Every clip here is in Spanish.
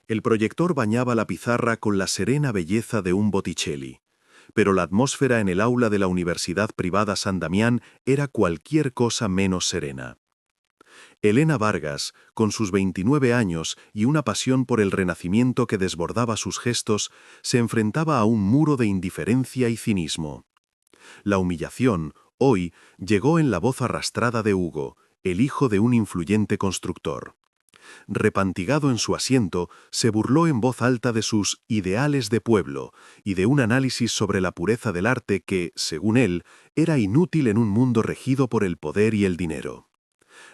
El proyector bañaba la pizarra con la serena belleza de un Botticelli, pero la atmósfera en el aula de la Universidad Privada San Damián era cualquier cosa menos serena. Elena Vargas, con sus 29 años y una pasión por el Renacimiento que desbordaba sus gestos, se enfrentaba a un muro de indiferencia y cinismo. La humillación, hoy, llegó en la voz arrastrada de Hugo, el hijo de un influyente constructor. Repantigado en su asiento, se burló en voz alta de sus ideales de pueblo y de un análisis sobre la pureza del arte que, según él, era inútil en un mundo regido por el poder y el dinero.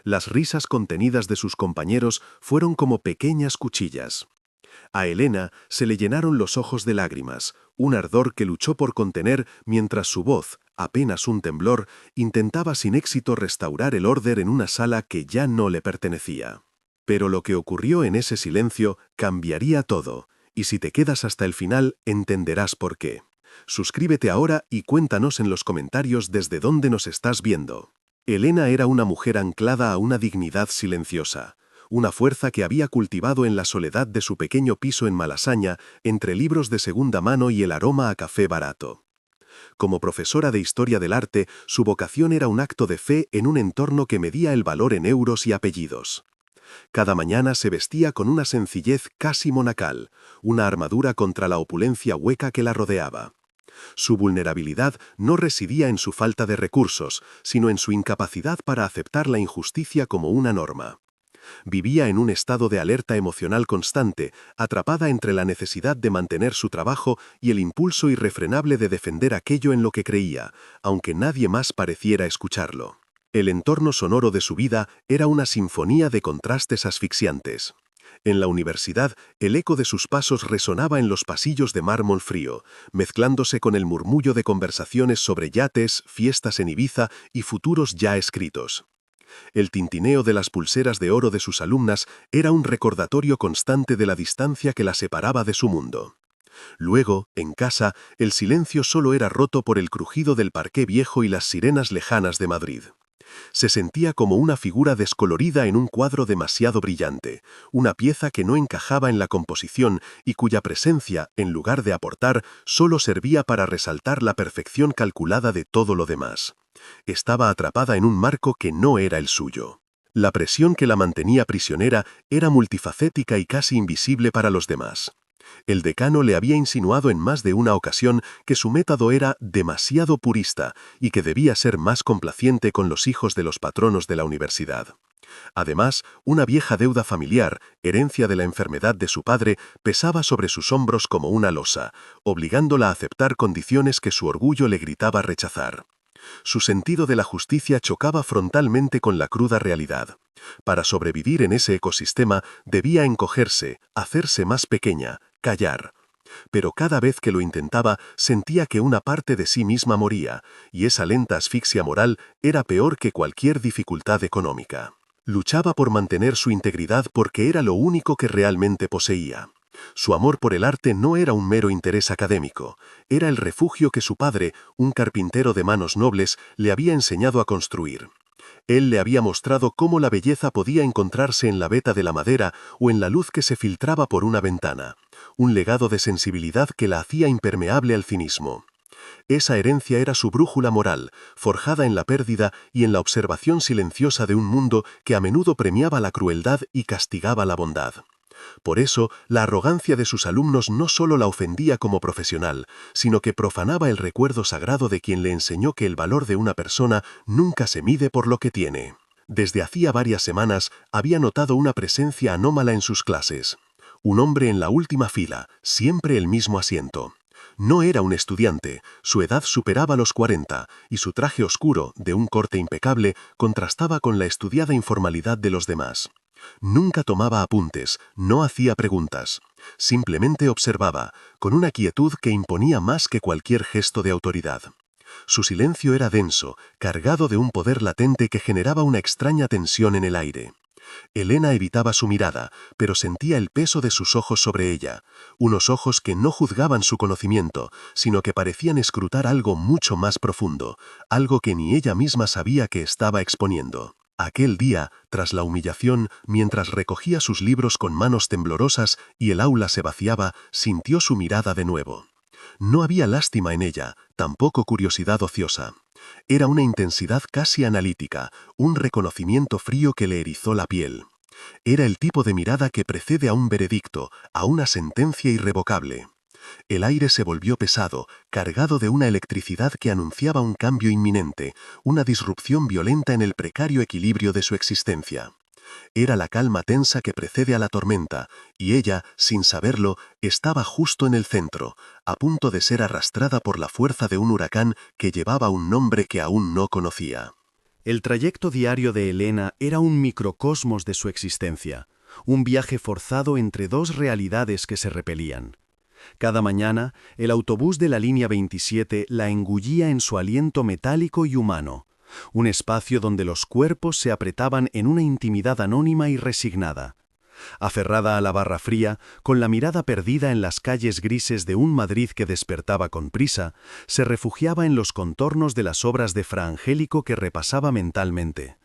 Las risas contenidas de sus compañeros fueron como pequeñas cuchillas. A Elena se le llenaron los ojos de lágrimas, un ardor que luchó por contener mientras su voz, apenas un temblor, intentaba sin éxito restaurar el orden en una sala que ya no le pertenecía. Pero lo que ocurrió en ese silencio cambiaría todo, y si te quedas hasta el final entenderás por qué. Suscríbete ahora y cuéntanos en los comentarios desde dónde nos estás viendo. Elena era una mujer anclada a una dignidad silenciosa, una fuerza que había cultivado en la soledad de su pequeño piso en Malasaña, entre libros de segunda mano y el aroma a café barato. Como profesora de Historia del Arte, su vocación era un acto de fe en un entorno que medía el valor en euros y apellidos. Cada mañana se vestía con una sencillez casi monacal, una armadura contra la opulencia hueca que la rodeaba. Su vulnerabilidad no residía en su falta de recursos, sino en su incapacidad para aceptar la injusticia como una norma. Vivía en un estado de alerta emocional constante, atrapada entre la necesidad de mantener su trabajo y el impulso irrefrenable de defender aquello en lo que creía, aunque nadie más pareciera escucharlo. El entorno sonoro de su vida era una sinfonía de contrastes asfixiantes. En la universidad, el eco de sus pasos resonaba en los pasillos de mármol frío, mezclándose con el murmullo de conversaciones sobre yates, fiestas en Ibiza y futuros ya escritos. El tintineo de las pulseras de oro de sus alumnas era un recordatorio constante de la distancia que la separaba de su mundo. Luego, en casa, el silencio solo era roto por el crujido del parqué viejo y las sirenas lejanas de Madrid. Se sentía como una figura descolorida en un cuadro demasiado brillante, una pieza que no encajaba en la composición y cuya presencia, en lugar de aportar, solo servía para resaltar la perfección calculada de todo lo demás. Estaba atrapada en un marco que no era el suyo. La presión que la mantenía prisionera era multifacética y casi invisible para los demás. El decano le había insinuado en más de una ocasión que su método era demasiado purista y que debía ser más complaciente con los hijos de los patronos de la universidad. Además, una vieja deuda familiar, herencia de la enfermedad de su padre, pesaba sobre sus hombros como una losa, obligándola a aceptar condiciones que su orgullo le gritaba rechazar. Su sentido de la justicia chocaba frontalmente con la cruda realidad. Para sobrevivir en ese ecosistema debía encogerse, hacerse más pequeña, callar. Pero cada vez que lo intentaba sentía que una parte de sí misma moría, y esa lenta asfixia moral era peor que cualquier dificultad económica. Luchaba por mantener su integridad porque era lo único que realmente poseía. Su amor por el arte no era un mero interés académico, era el refugio que su padre, un carpintero de manos nobles, le había enseñado a construir. Él le había mostrado cómo la belleza podía encontrarse en la veta de la madera o en la luz que se filtraba por una ventana, un legado de sensibilidad que la hacía impermeable al cinismo. Esa herencia era su brújula moral, forjada en la pérdida y en la observación silenciosa de un mundo que a menudo premiaba la crueldad y castigaba la bondad. Por eso, la arrogancia de sus alumnos no solo la ofendía como profesional, sino que profanaba el recuerdo sagrado de quien le enseñó que el valor de una persona nunca se mide por lo que tiene. Desde hacía varias semanas había notado una presencia anómala en sus clases. Un hombre en la última fila, siempre el mismo asiento. No era un estudiante, su edad superaba los 40, y su traje oscuro, de un corte impecable, contrastaba con la estudiada informalidad de los demás. Nunca tomaba apuntes, no hacía preguntas. Simplemente observaba, con una quietud que imponía más que cualquier gesto de autoridad. Su silencio era denso, cargado de un poder latente que generaba una extraña tensión en el aire. Elena evitaba su mirada, pero sentía el peso de sus ojos sobre ella, unos ojos que no juzgaban su conocimiento, sino que parecían escrutar algo mucho más profundo, algo que ni ella misma sabía que estaba exponiendo. Aquel día, tras la humillación, mientras recogía sus libros con manos temblorosas y el aula se vaciaba, sintió su mirada de nuevo. No había lástima en ella, tampoco curiosidad ociosa. Era una intensidad casi analítica, un reconocimiento frío que le erizó la piel. Era el tipo de mirada que precede a un veredicto, a una sentencia irrevocable. El aire se volvió pesado, cargado de una electricidad que anunciaba un cambio inminente, una disrupción violenta en el precario equilibrio de su existencia. Era la calma tensa que precede a la tormenta, y ella, sin saberlo, estaba justo en el centro, a punto de ser arrastrada por la fuerza de un huracán que llevaba un nombre que aún no conocía. El trayecto diario de Elena era un microcosmos de su existencia, un viaje forzado entre dos realidades que se repelían. Cada mañana, el autobús de la línea 27 la engullía en su aliento metálico y humano, un espacio donde los cuerpos se apretaban en una intimidad anónima y resignada. Aferrada a la barra fría, con la mirada perdida en las calles grises de un Madrid que despertaba con prisa, se refugiaba en los contornos de las obras de Fra Angélico que repasaba mentalmente.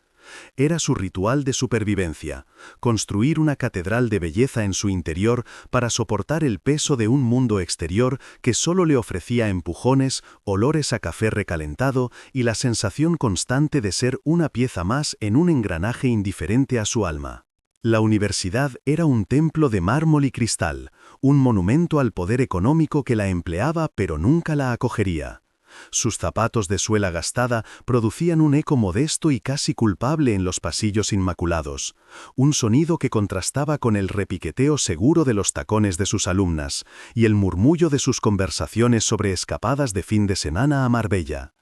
Era su ritual de supervivencia, construir una catedral de belleza en su interior para soportar el peso de un mundo exterior que solo le ofrecía empujones, olores a café recalentado y la sensación constante de ser una pieza más en un engranaje indiferente a su alma. La universidad era un templo de mármol y cristal, un monumento al poder económico que la empleaba pero nunca la acogería. Sus zapatos de suela gastada producían un eco modesto y casi culpable en los pasillos inmaculados, un sonido que contrastaba con el repiqueteo seguro de los tacones de sus alumnas y el murmullo de sus conversaciones sobre escapadas de fin de semana a Marbella.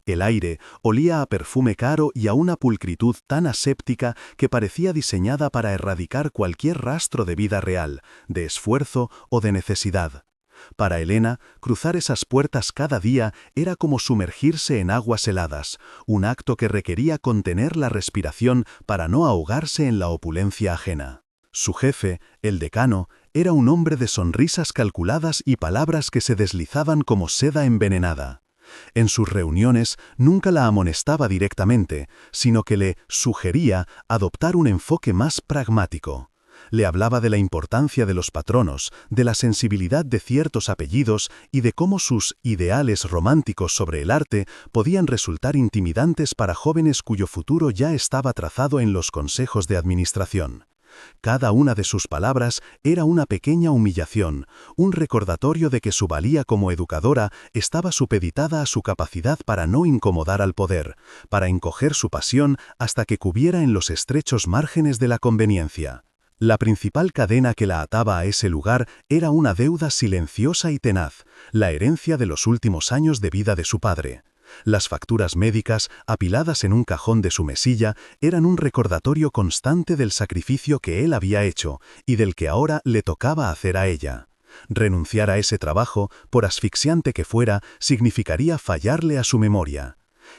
El aire olía a perfume caro y a una pulcritud tan aséptica que parecía diseñada para erradicar cualquier rastro de vida real, de esfuerzo o de necesidad. Para Elena, cruzar esas puertas cada día era como sumergirse en aguas heladas, un acto que requería contener la respiración para no ahogarse en la opulencia ajena. Su jefe, el decano, era un hombre de sonrisas calculadas y palabras que se deslizaban como seda envenenada. En sus reuniones nunca la amonestaba directamente, sino que le sugería adoptar un enfoque más pragmático. Le hablaba de la importancia de los patronos, de la sensibilidad de ciertos apellidos y de cómo sus ideales románticos sobre el arte podían resultar intimidantes para jóvenes cuyo futuro ya estaba trazado en los consejos de administración. Cada una de sus palabras era una pequeña humillación, un recordatorio de que su valía como educadora estaba supeditada a su capacidad para no incomodar al poder, para encoger su pasión hasta que cubiera en los estrechos márgenes de la conveniencia. La principal cadena que la ataba a ese lugar era una deuda silenciosa y tenaz, la herencia de los últimos años de vida de su padre. Las facturas médicas, apiladas en un cajón de su mesilla, eran un recordatorio constante del sacrificio que él había hecho y del que ahora le tocaba hacer a ella. Renunciar a ese trabajo, por asfixiante que fuera, significaría fallarle a su memoria.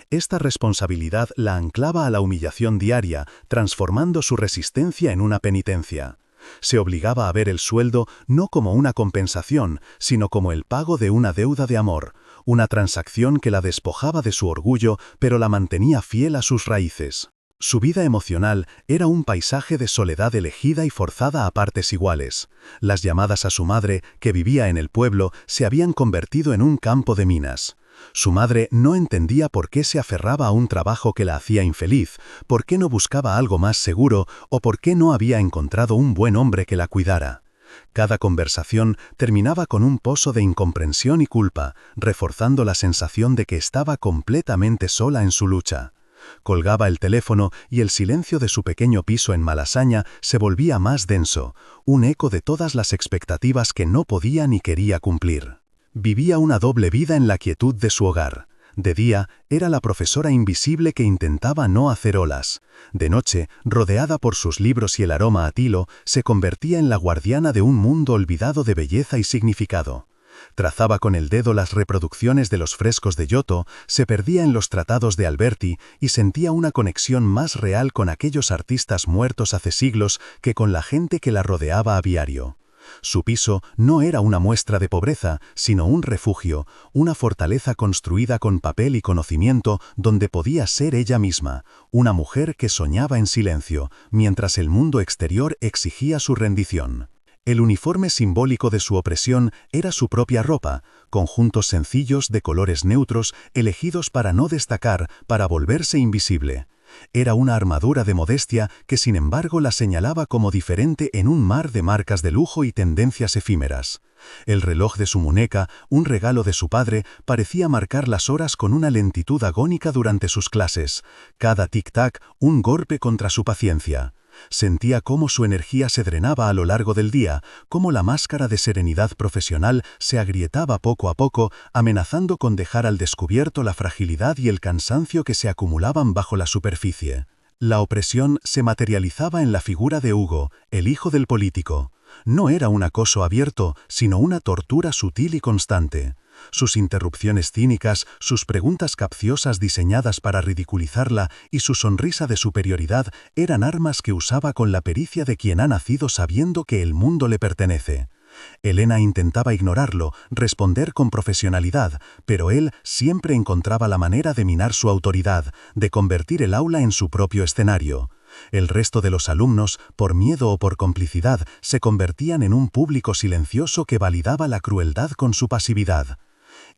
Esta responsabilidad la anclaba a la humillación diaria, transformando su resistencia en una penitencia. Se obligaba a ver el sueldo no como una compensación, sino como el pago de una deuda de amor, una transacción que la despojaba de su orgullo, pero la mantenía fiel a sus raíces. Su vida emocional era un paisaje de soledad elegida y forzada a partes iguales. Las llamadas a su madre, que vivía en el pueblo, se habían convertido en un campo de minas. Su madre no entendía por qué se aferraba a un trabajo que la hacía infeliz, por qué no buscaba algo más seguro o por qué no había encontrado un buen hombre que la cuidara. Cada conversación terminaba con un pozo de incomprensión y culpa, reforzando la sensación de que estaba completamente sola en su lucha. Colgaba el teléfono y el silencio de su pequeño piso en Malasaña se volvía más denso, un eco de todas las expectativas que no podía ni quería cumplir. Vivía una doble vida en la quietud de su hogar. De día, era la profesora invisible que intentaba no hacer olas. De noche, rodeada por sus libros y el aroma a tilo, se convertía en la guardiana de un mundo olvidado de belleza y significado. Trazaba con el dedo las reproducciones de los frescos de Giotto, se perdía en los tratados de Alberti y sentía una conexión más real con aquellos artistas muertos hace siglos que con la gente que la rodeaba a diario. Su piso no era una muestra de pobreza, sino un refugio, una fortaleza construida con papel y conocimiento donde podía ser ella misma, una mujer que soñaba en silencio, mientras el mundo exterior exigía su rendición. El uniforme simbólico de su opresión era su propia ropa, conjuntos sencillos de colores neutros elegidos para no destacar, para volverse invisible. Era una armadura de modestia que sin embargo la señalaba como diferente en un mar de marcas de lujo y tendencias efímeras. El reloj de su muñeca, un regalo de su padre, parecía marcar las horas con una lentitud agónica durante sus clases. Cada tic-tac, un golpe contra su paciencia. Sentía cómo su energía se drenaba a lo largo del día, cómo la máscara de serenidad profesional se agrietaba poco a poco, amenazando con dejar al descubierto la fragilidad y el cansancio que se acumulaban bajo la superficie. La opresión se materializaba en la figura de Hugo, el hijo del político. No era un acoso abierto, sino una tortura sutil y constante. Sus interrupciones cínicas, sus preguntas capciosas diseñadas para ridiculizarla y su sonrisa de superioridad eran armas que usaba con la pericia de quien ha nacido sabiendo que el mundo le pertenece. Elena intentaba ignorarlo, responder con profesionalidad, pero él siempre encontraba la manera de minar su autoridad, de convertir el aula en su propio escenario. El resto de los alumnos, por miedo o por complicidad, se convertían en un público silencioso que validaba la crueldad con su pasividad.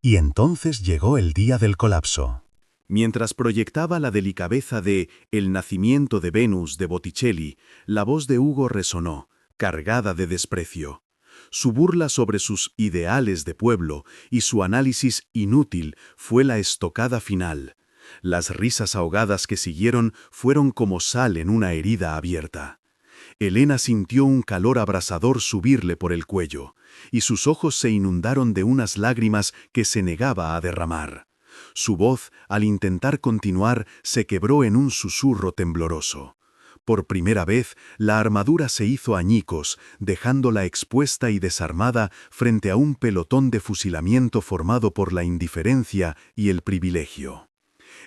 Y entonces llegó el día del colapso. Mientras proyectaba la delicadeza de El nacimiento de Venus de Botticelli, la voz de Hugo resonó, cargada de desprecio. Su burla sobre sus ideales de pueblo y su análisis inútil fue la estocada final. Las risas ahogadas que siguieron fueron como sal en una herida abierta. Elena sintió un calor abrasador subirle por el cuello, y sus ojos se inundaron de unas lágrimas que se negaba a derramar. Su voz, al intentar continuar, se quebró en un susurro tembloroso. Por primera vez, la armadura se hizo añicos, dejándola expuesta y desarmada frente a un pelotón de fusilamiento formado por la indiferencia y el privilegio.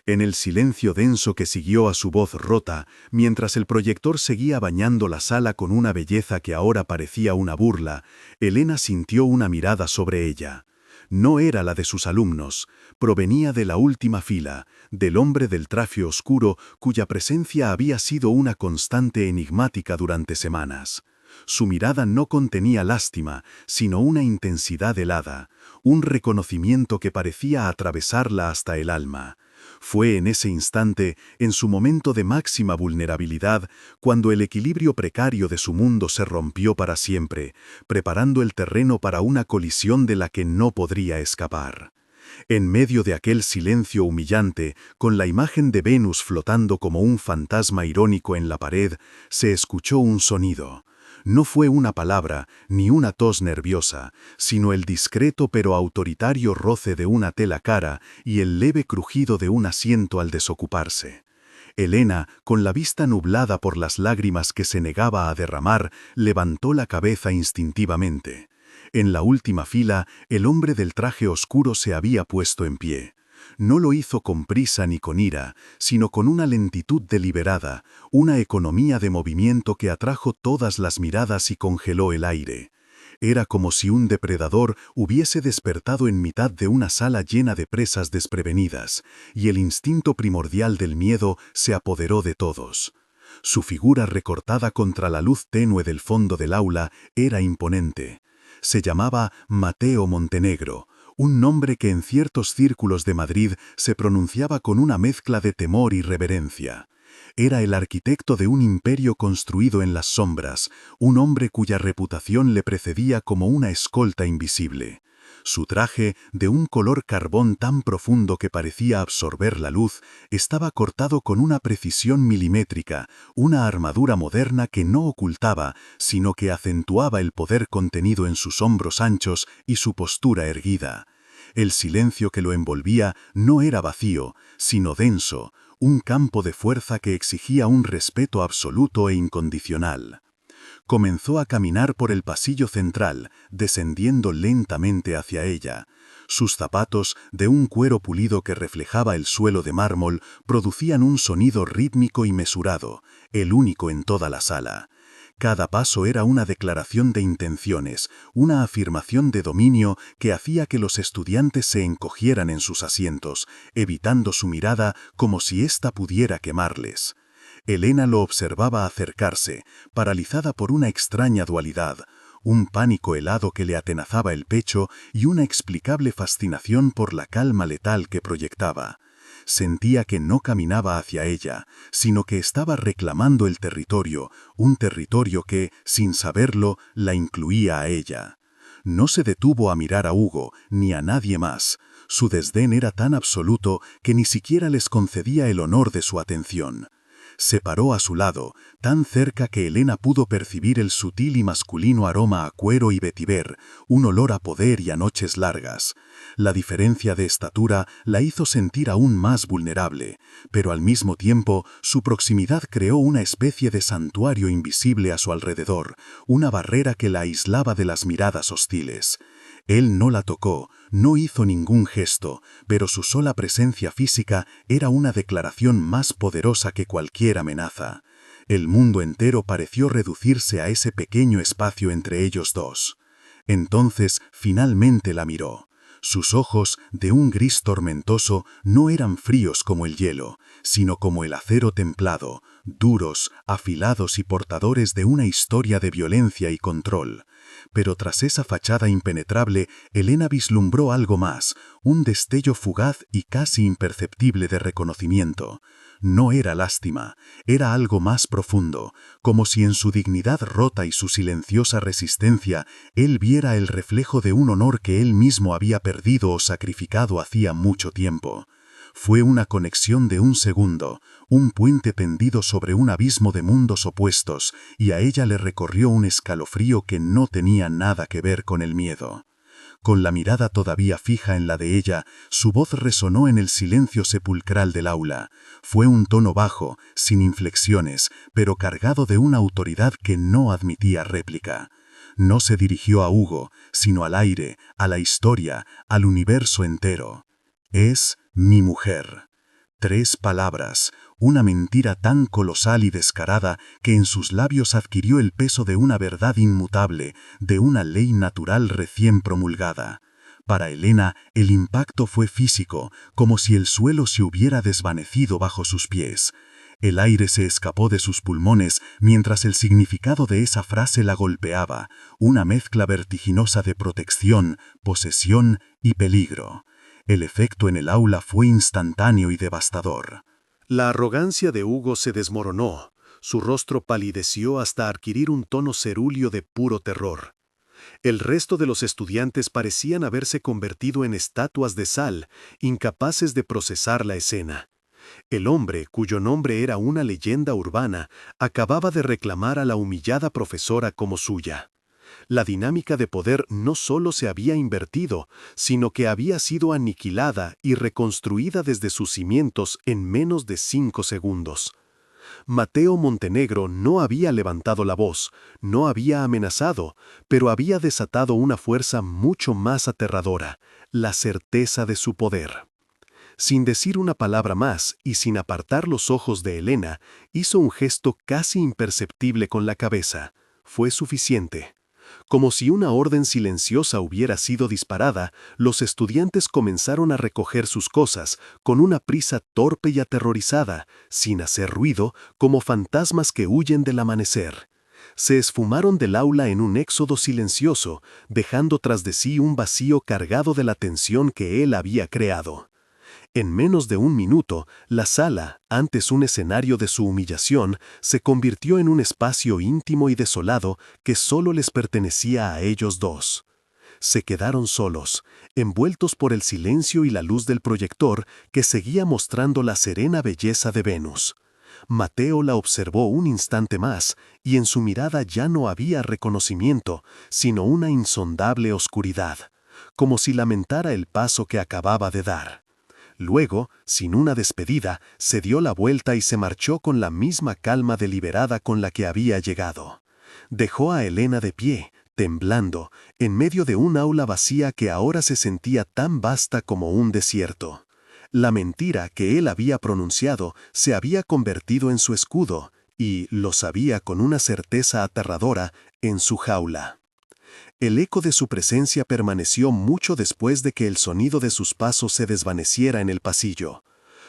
En el silencio denso que siguió a su voz rota, mientras el proyector seguía bañando la sala con una belleza que ahora parecía una burla, Elena sintió una mirada sobre ella. No era la de sus alumnos, provenía de la última fila, del hombre del traje oscuro cuya presencia había sido una constante enigmática durante semanas. Su mirada no contenía lástima, sino una intensidad helada, un reconocimiento que parecía atravesarla hasta el alma. Fue en ese instante, en su momento de máxima vulnerabilidad, cuando el equilibrio precario de su mundo se rompió para siempre, preparando el terreno para una colisión de la que no podría escapar. En medio de aquel silencio humillante, con la imagen de Venus flotando como un fantasma irónico en la pared, se escuchó un sonido. No fue una palabra, ni una tos nerviosa, sino el discreto pero autoritario roce de una tela cara y el leve crujido de un asiento al desocuparse. Elena, con la vista nublada por las lágrimas que se negaba a derramar, levantó la cabeza instintivamente. En la última fila, el hombre del traje oscuro se había puesto en pie. No lo hizo con prisa ni con ira, sino con una lentitud deliberada, una economía de movimiento que atrajo todas las miradas y congeló el aire. Era como si un depredador hubiese despertado en mitad de una sala llena de presas desprevenidas, y el instinto primordial del miedo se apoderó de todos. Su figura recortada contra la luz tenue del fondo del aula era imponente. Se llamaba Mateo Montenegro, un nombre que en ciertos círculos de Madrid se pronunciaba con una mezcla de temor y reverencia. Era el arquitecto de un imperio construido en las sombras, un hombre cuya reputación le precedía como una escolta invisible. Su traje, de un color carbón tan profundo que parecía absorber la luz, estaba cortado con una precisión milimétrica, una armadura moderna que no ocultaba, sino que acentuaba el poder contenido en sus hombros anchos y su postura erguida. El silencio que lo envolvía no era vacío, sino denso, un campo de fuerza que exigía un respeto absoluto e incondicional. Comenzó a caminar por el pasillo central, descendiendo lentamente hacia ella. Sus zapatos, de un cuero pulido que reflejaba el suelo de mármol, producían un sonido rítmico y mesurado, el único en toda la sala. Cada paso era una declaración de intenciones, una afirmación de dominio que hacía que los estudiantes se encogieran en sus asientos, evitando su mirada como si ésta pudiera quemarles. Elena lo observaba acercarse, paralizada por una extraña dualidad, un pánico helado que le atenazaba el pecho y una explicable fascinación por la calma letal que proyectaba. Sentía que no caminaba hacia ella, sino que estaba reclamando el territorio, un territorio que, sin saberlo, la incluía a ella. No se detuvo a mirar a Hugo, ni a nadie más. Su desdén era tan absoluto que ni siquiera les concedía el honor de su atención. Se paró a su lado, tan cerca que Elena pudo percibir el sutil y masculino aroma a cuero y vetiver, un olor a poder y a noches largas. La diferencia de estatura la hizo sentir aún más vulnerable, pero al mismo tiempo su proximidad creó una especie de santuario invisible a su alrededor, una barrera que la aislaba de las miradas hostiles. Él no la tocó, no hizo ningún gesto, pero su sola presencia física era una declaración más poderosa que cualquier amenaza. El mundo entero pareció reducirse a ese pequeño espacio entre ellos dos. Entonces, finalmente la miró. Sus ojos, de un gris tormentoso, no eran fríos como el hielo, sino como el acero templado, duros, afilados y portadores de una historia de violencia y control. Pero tras esa fachada impenetrable, Elena vislumbró algo más, un destello fugaz y casi imperceptible de reconocimiento. No era lástima, era algo más profundo, como si en su dignidad rota y su silenciosa resistencia, él viera el reflejo de un honor que él mismo había perdido o sacrificado hacía mucho tiempo. Fue una conexión de un segundo, un puente tendido sobre un abismo de mundos opuestos, y a ella le recorrió un escalofrío que no tenía nada que ver con el miedo. Con la mirada todavía fija en la de ella, su voz resonó en el silencio sepulcral del aula. Fue un tono bajo, sin inflexiones, pero cargado de una autoridad que no admitía réplica. No se dirigió a Hugo, sino al aire, a la historia, al universo entero. Es mi mujer. 3 palabras, una mentira tan colosal y descarada que en sus labios adquirió el peso de una verdad inmutable, de una ley natural recién promulgada. Para Elena, el impacto fue físico, como si el suelo se hubiera desvanecido bajo sus pies. El aire se escapó de sus pulmones mientras el significado de esa frase la golpeaba, una mezcla vertiginosa de protección, posesión y peligro. El efecto en el aula fue instantáneo y devastador. La arrogancia de Hugo se desmoronó, su rostro palideció hasta adquirir un tono cerúleo de puro terror. El resto de los estudiantes parecían haberse convertido en estatuas de sal, incapaces de procesar la escena. El hombre, cuyo nombre era una leyenda urbana, acababa de reclamar a la humillada profesora como suya. La dinámica de poder no solo se había invertido, sino que había sido aniquilada y reconstruida desde sus cimientos en menos de 5 segundos. Mateo Montenegro no había levantado la voz, no había amenazado, pero había desatado una fuerza mucho más aterradora, la certeza de su poder. Sin decir una palabra más y sin apartar los ojos de Elena, hizo un gesto casi imperceptible con la cabeza. Fue suficiente. Como si una orden silenciosa hubiera sido disparada, los estudiantes comenzaron a recoger sus cosas, con una prisa torpe y aterrorizada, sin hacer ruido, como fantasmas que huyen del amanecer. Se esfumaron del aula en un éxodo silencioso, dejando tras de sí un vacío cargado de la tensión que él había creado. En menos de un minuto, la sala, antes un escenario de su humillación, se convirtió en un espacio íntimo y desolado que solo les pertenecía a ellos dos. Se quedaron solos, envueltos por el silencio y la luz del proyector que seguía mostrando la serena belleza de Venus. Mateo la observó un instante más, y en su mirada ya no había reconocimiento, sino una insondable oscuridad, como si lamentara el paso que acababa de dar. Luego, sin una despedida, se dio la vuelta y se marchó con la misma calma deliberada con la que había llegado. Dejó a Elena de pie, temblando, en medio de un aula vacía que ahora se sentía tan vasta como un desierto. La mentira que él había pronunciado se había convertido en su escudo, y, lo sabía con una certeza aterradora, en su jaula. El eco de su presencia permaneció mucho después de que el sonido de sus pasos se desvaneciera en el pasillo.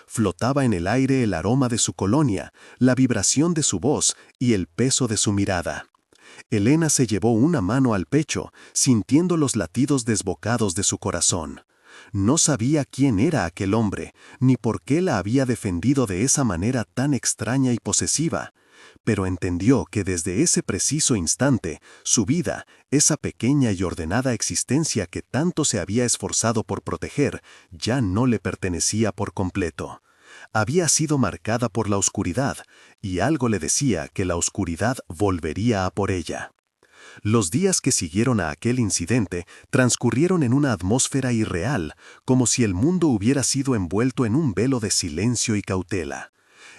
Flotaba en el aire el aroma de su colonia, la vibración de su voz y el peso de su mirada. Elena se llevó una mano al pecho, sintiendo los latidos desbocados de su corazón. No sabía quién era aquel hombre, ni por qué la había defendido de esa manera tan extraña y posesiva, pero entendió que desde ese preciso instante, su vida, esa pequeña y ordenada existencia que tanto se había esforzado por proteger, ya no le pertenecía por completo. Había sido marcada por la oscuridad, y algo le decía que la oscuridad volvería a por ella. Los días que siguieron a aquel incidente transcurrieron en una atmósfera irreal, como si el mundo hubiera sido envuelto en un velo de silencio y cautela.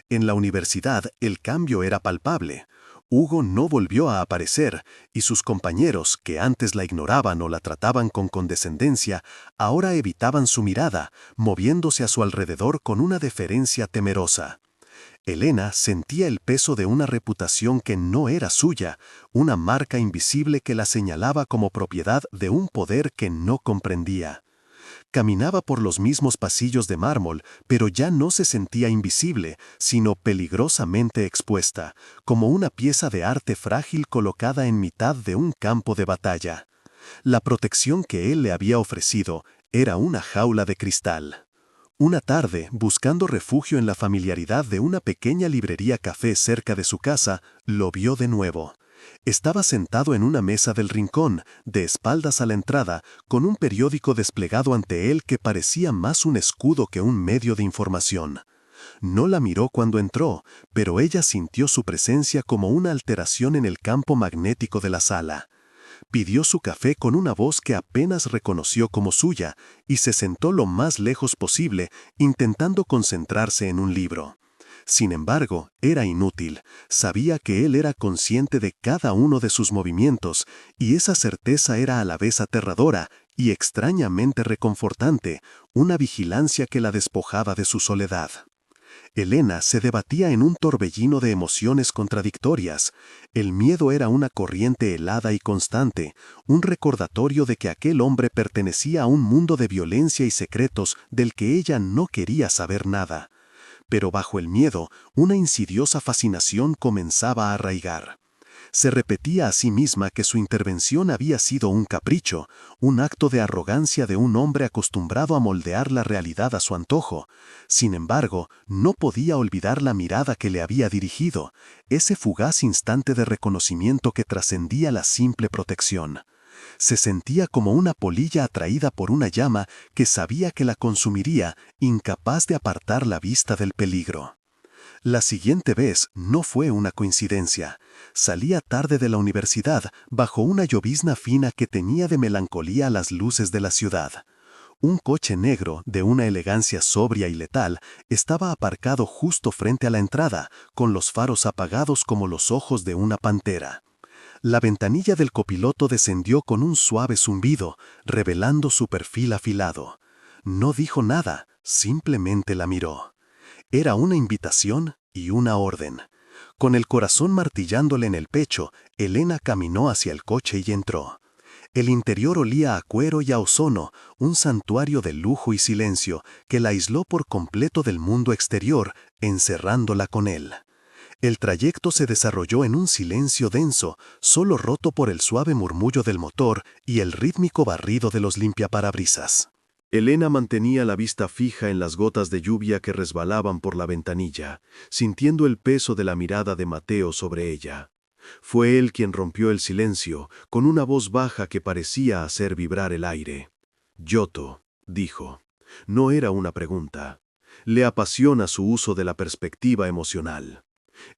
En la universidad el cambio era palpable. Hugo no volvió a aparecer, y sus compañeros, que antes la ignoraban o la trataban con condescendencia, ahora evitaban su mirada, moviéndose a su alrededor con una deferencia temerosa. Elena sentía el peso de una reputación que no era suya, una marca invisible que la señalaba como propiedad de un poder que no comprendía. Caminaba por los mismos pasillos de mármol, pero ya no se sentía invisible, sino peligrosamente expuesta, como una pieza de arte frágil colocada en mitad de un campo de batalla. La protección que él le había ofrecido era una jaula de cristal. Una tarde, buscando refugio en la familiaridad de una pequeña librería café cerca de su casa, lo vio de nuevo. Estaba sentado en una mesa del rincón, de espaldas a la entrada, con un periódico desplegado ante él que parecía más un escudo que un medio de información. No la miró cuando entró, pero ella sintió su presencia como una alteración en el campo magnético de la sala. Pidió su café con una voz que apenas reconoció como suya y se sentó lo más lejos posible, intentando concentrarse en un libro. Sin embargo, era inútil. Sabía que él era consciente de cada uno de sus movimientos, y esa certeza era a la vez aterradora y extrañamente reconfortante, una vigilancia que la despojaba de su soledad. Elena se debatía en un torbellino de emociones contradictorias. El miedo era una corriente helada y constante, un recordatorio de que aquel hombre pertenecía a un mundo de violencia y secretos del que ella no quería saber nada. Pero bajo el miedo, una insidiosa fascinación comenzaba a arraigar. Se repetía a sí misma que su intervención había sido un capricho, un acto de arrogancia de un hombre acostumbrado a moldear la realidad a su antojo. Sin embargo, no podía olvidar la mirada que le había dirigido, ese fugaz instante de reconocimiento que trascendía la simple protección. Se sentía como una polilla atraída por una llama que sabía que la consumiría, incapaz de apartar la vista del peligro. La siguiente vez no fue una coincidencia. Salía tarde de la universidad, bajo una llovizna fina que teñía de melancolía las luces de la ciudad. Un coche negro, de una elegancia sobria y letal, estaba aparcado justo frente a la entrada, con los faros apagados como los ojos de una pantera. La ventanilla del copiloto descendió con un suave zumbido, revelando su perfil afilado. No dijo nada, simplemente la miró. Era una invitación y una orden. Con el corazón martillándole en el pecho, Elena caminó hacia el coche y entró. El interior olía a cuero y a ozono, un santuario de lujo y silencio que la aisló por completo del mundo exterior, encerrándola con él. El trayecto se desarrolló en un silencio denso, solo roto por el suave murmullo del motor y el rítmico barrido de los limpiaparabrisas. Elena mantenía la vista fija en las gotas de lluvia que resbalaban por la ventanilla, sintiendo el peso de la mirada de Mateo sobre ella. Fue él quien rompió el silencio, con una voz baja que parecía hacer vibrar el aire. «Giotto», dijo. No era una pregunta. Le apasiona su uso de la perspectiva emocional.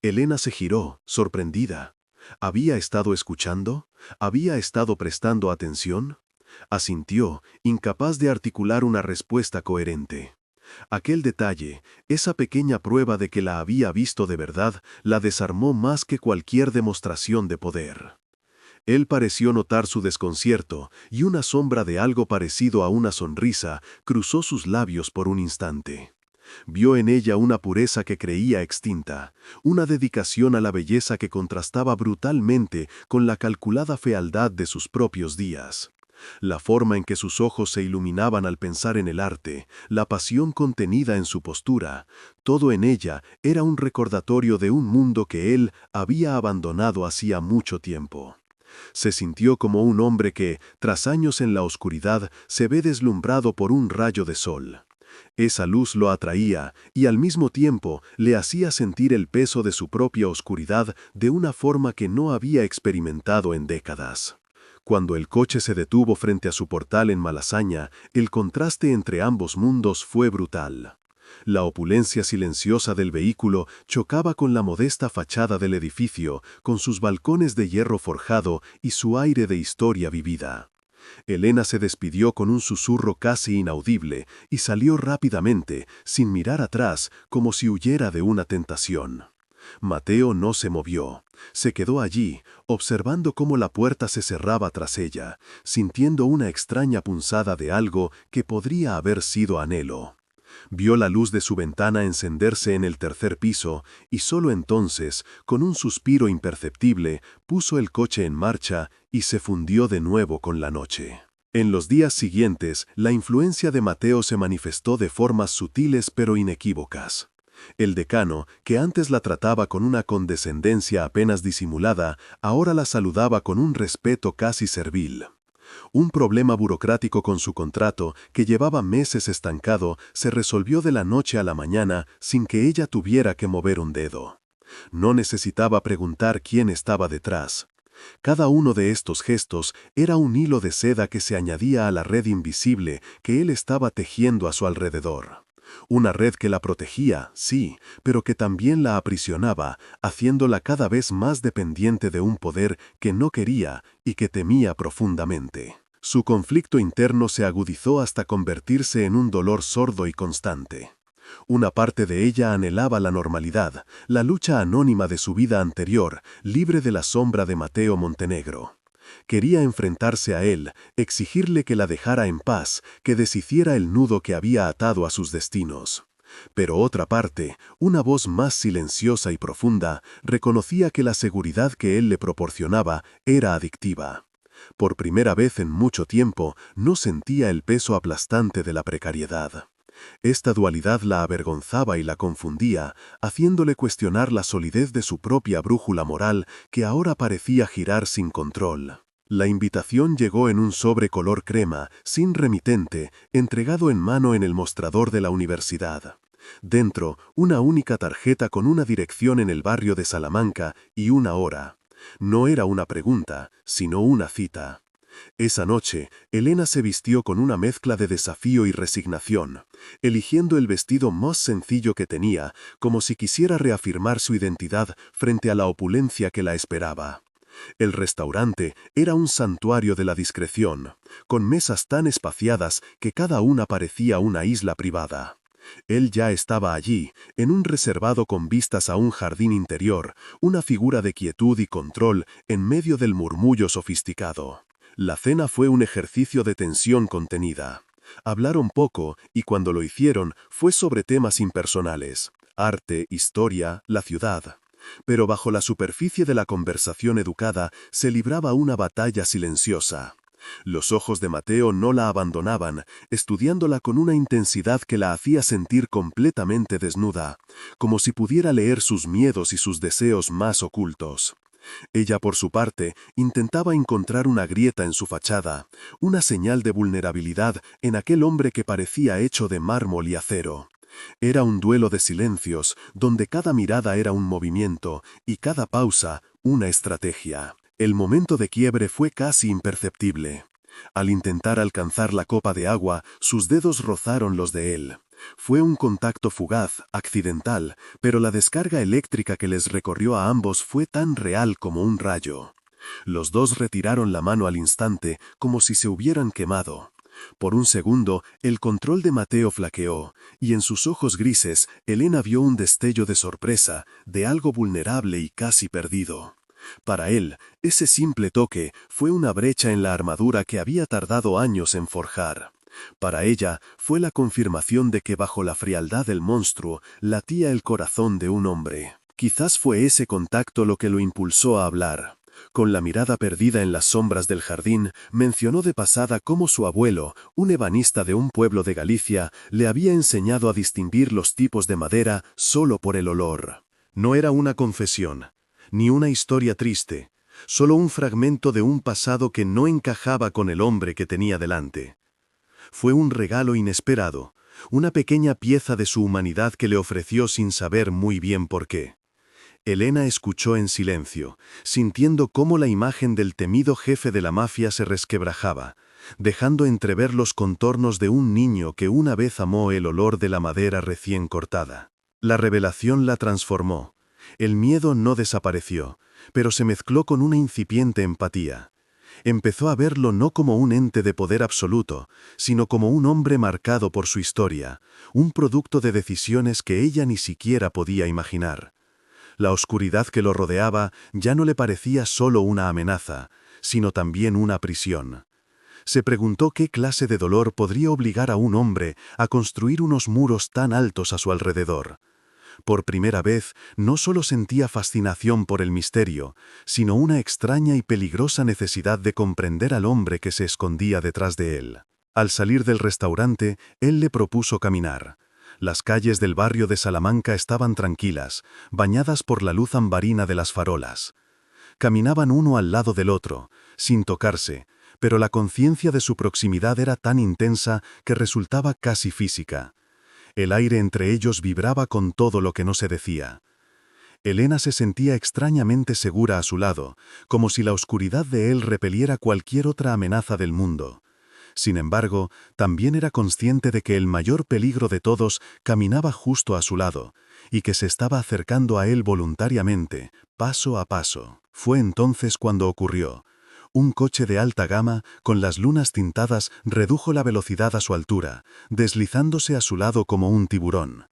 Elena se giró, sorprendida. ¿Había estado escuchando? ¿Había estado prestando atención? Asintió, incapaz de articular una respuesta coherente. Aquel detalle, esa pequeña prueba de que la había visto de verdad, la desarmó más que cualquier demostración de poder. Él pareció notar su desconcierto, y una sombra de algo parecido a una sonrisa cruzó sus labios por un instante. Vio en ella una pureza que creía extinta, una dedicación a la belleza que contrastaba brutalmente con la calculada fealdad de sus propios días. La forma en que sus ojos se iluminaban al pensar en el arte, la pasión contenida en su postura, todo en ella era un recordatorio de un mundo que él había abandonado hacía mucho tiempo. Se sintió como un hombre que, tras años en la oscuridad, se ve deslumbrado por un rayo de sol. Esa luz lo atraía y al mismo tiempo le hacía sentir el peso de su propia oscuridad de una forma que no había experimentado en décadas. Cuando el coche se detuvo frente a su portal en Malasaña, el contraste entre ambos mundos fue brutal. La opulencia silenciosa del vehículo chocaba con la modesta fachada del edificio, con sus balcones de hierro forjado y su aire de historia vivida. Elena se despidió con un susurro casi inaudible y salió rápidamente, sin mirar atrás, como si huyera de una tentación. Mateo no se movió. Se quedó allí, observando cómo la puerta se cerraba tras ella, sintiendo una extraña punzada de algo que podría haber sido anhelo. Vio la luz de su ventana encenderse en el tercer piso y solo entonces, con un suspiro imperceptible, puso el coche en marcha y se fundió de nuevo con la noche. En los días siguientes, la influencia de Mateo se manifestó de formas sutiles pero inequívocas. El decano, que antes la trataba con una condescendencia apenas disimulada, ahora la saludaba con un respeto casi servil. Un problema burocrático con su contrato, que llevaba meses estancado, se resolvió de la noche a la mañana sin que ella tuviera que mover un dedo. No necesitaba preguntar quién estaba detrás. Cada uno de estos gestos era un hilo de seda que se añadía a la red invisible que él estaba tejiendo a su alrededor. Una red que la protegía, sí, pero que también la aprisionaba, haciéndola cada vez más dependiente de un poder que no quería y que temía profundamente. Su conflicto interno se agudizó hasta convertirse en un dolor sordo y constante. Una parte de ella anhelaba la normalidad, la lucha anónima de su vida anterior, libre de la sombra de Mateo Montenegro. Quería enfrentarse a él, exigirle que la dejara en paz, que deshiciera el nudo que había atado a sus destinos. Pero otra parte, una voz más silenciosa y profunda, reconocía que la seguridad que él le proporcionaba era adictiva. Por primera vez en mucho tiempo, no sentía el peso aplastante de la precariedad. Esta dualidad la avergonzaba y la confundía, haciéndole cuestionar la solidez de su propia brújula moral que ahora parecía girar sin control. La invitación llegó en un sobre color crema, sin remitente, entregado en mano en el mostrador de la universidad. Dentro, una única tarjeta con una dirección en el barrio de Salamanca y una hora. No era una pregunta, sino una cita. Esa noche, Elena se vistió con una mezcla de desafío y resignación, eligiendo el vestido más sencillo que tenía, como si quisiera reafirmar su identidad frente a la opulencia que la esperaba. El restaurante era un santuario de la discreción, con mesas tan espaciadas que cada una parecía una isla privada. Él ya estaba allí, en un reservado con vistas a un jardín interior, una figura de quietud y control en medio del murmullo sofisticado. La cena fue un ejercicio de tensión contenida. Hablaron poco y cuando lo hicieron fue sobre temas impersonales, arte, historia, la ciudad. Pero bajo la superficie de la conversación educada se libraba una batalla silenciosa. Los ojos de Mateo no la abandonaban, estudiándola con una intensidad que la hacía sentir completamente desnuda, como si pudiera leer sus miedos y sus deseos más ocultos. Ella, por su parte, intentaba encontrar una grieta en su fachada, una señal de vulnerabilidad en aquel hombre que parecía hecho de mármol y acero. Era un duelo de silencios, donde cada mirada era un movimiento y cada pausa una estrategia. El momento de quiebre fue casi imperceptible. Al intentar alcanzar la copa de agua, sus dedos rozaron los de él. Fue un contacto fugaz, accidental, pero la descarga eléctrica que les recorrió a ambos fue tan real como un rayo. Los dos retiraron la mano al instante, como si se hubieran quemado. Por un segundo, el control de Mateo flaqueó, y en sus ojos grises, Elena vio un destello de sorpresa, de algo vulnerable y casi perdido. Para él, ese simple toque fue una brecha en la armadura que había tardado años en forjar. Para ella, fue la confirmación de que bajo la frialdad del monstruo latía el corazón de un hombre. Quizás fue ese contacto lo que lo impulsó a hablar. Con la mirada perdida en las sombras del jardín, mencionó de pasada cómo su abuelo, un ebanista de un pueblo de Galicia, le había enseñado a distinguir los tipos de madera solo por el olor. No era una confesión, ni una historia triste, solo un fragmento de un pasado que no encajaba con el hombre que tenía delante. Fue un regalo inesperado, una pequeña pieza de su humanidad que le ofreció sin saber muy bien por qué. Elena escuchó en silencio, sintiendo cómo la imagen del temido jefe de la mafia se resquebrajaba, dejando entrever los contornos de un niño que una vez amó el olor de la madera recién cortada. La revelación la transformó. El miedo no desapareció, pero se mezcló con una incipiente empatía. Empezó a verlo no como un ente de poder absoluto, sino como un hombre marcado por su historia, un producto de decisiones que ella ni siquiera podía imaginar. La oscuridad que lo rodeaba ya no le parecía solo una amenaza, sino también una prisión. Se preguntó qué clase de dolor podría obligar a un hombre a construir unos muros tan altos a su alrededor. Por primera vez, no solo sentía fascinación por el misterio, sino una extraña y peligrosa necesidad de comprender al hombre que se escondía detrás de él. Al salir del restaurante, él le propuso caminar. Las calles del barrio de Salamanca estaban tranquilas, bañadas por la luz ambarina de las farolas. Caminaban uno al lado del otro, sin tocarse, pero la conciencia de su proximidad era tan intensa que resultaba casi física. El aire entre ellos vibraba con todo lo que no se decía. Elena se sentía extrañamente segura a su lado, como si la oscuridad de él repeliera cualquier otra amenaza del mundo. Sin embargo, también era consciente de que el mayor peligro de todos caminaba justo a su lado, y que se estaba acercando a él voluntariamente, paso a paso. Fue entonces cuando ocurrió. Un coche de alta gama, con las lunas tintadas, redujo la velocidad a su altura, deslizándose a su lado como un tiburón.